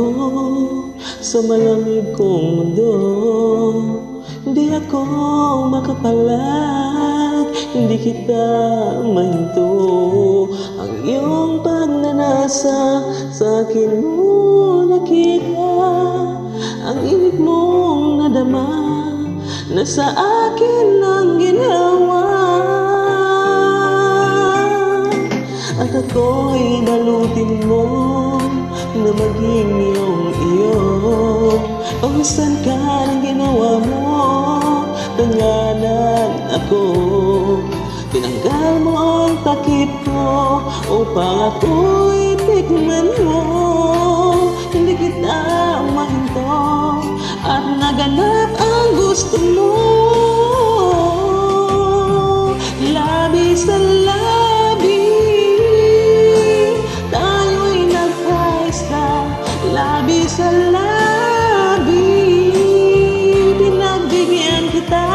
ako sa malamig kong mundo. Di ako makapalag, hindi kita mahinto. Ang iyong pagnanasa sa akin mo nakita, ang init mong nadama na sa akin ang ginawa. At ako'y balutin mo na maging iyong-iyo. Pawisan ka ng ginawa mo, tanganan ako. Tinanggal mo ang takip ko upang ako'y tikman mo. Hindi kita mahinto at naganap ang gusto mo. Labi sa labi, tayo'y nagkaisa. Labi sa labi, pinagbigyan kita.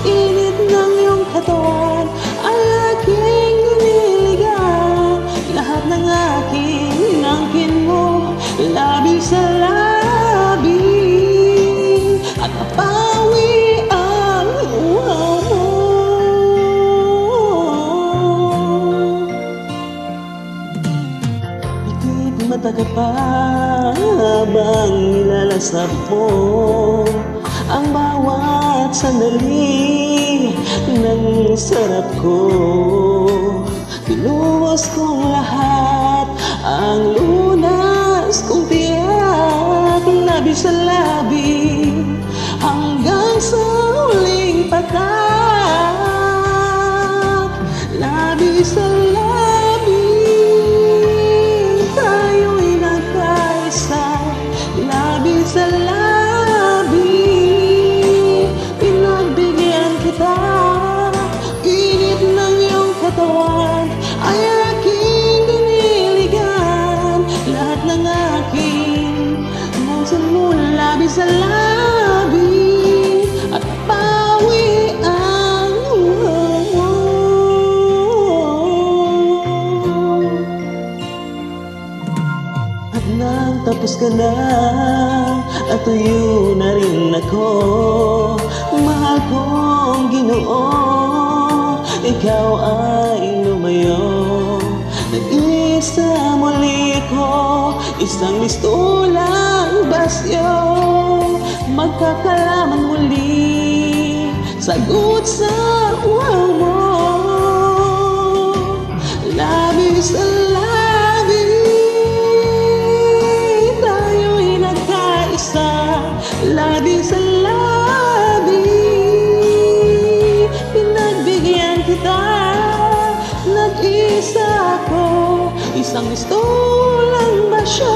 Init ng iyong katawan ay aking nililigaw. Lahat ng aking inangkin mo, labi sa labi, at napawi ang uhaw mo. Ikit mata ka pa habang nilalasap mo ang bawat sandali ng sarap ko. Pinuwas kong lahat ang lunas kong tiyak. Labi sa labi hanggang sa huling patak. Labi sa labi, tayo'y nagkaisa. Labi sa labi, pinagbigyan kita. Init ng iyong katawan ay aking diniligan. Lahat ng aking emotion mo, labi sa labi, at pawi ang uhaw mo. At nang tapos ka na at tuyo na rin ako, mahal kong Ginoo, ikaw ay lumayo. Nag-isa muli ko, isang mistulang basyo. Magkakalaman muli, sagot sa uhaw mo. Labi sa labi, tayo'y nagkaisa. Labi sa labi, pinagbigyan kita. Nag-isa ako, isang mistulang basyo.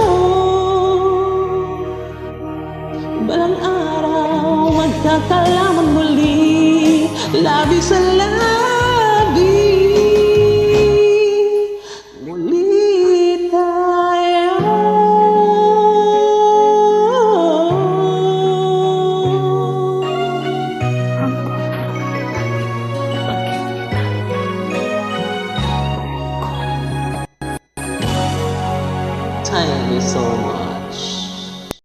Balang araw, magkakalaman muli. Labi sa labi, muli tayo. Thank you so much.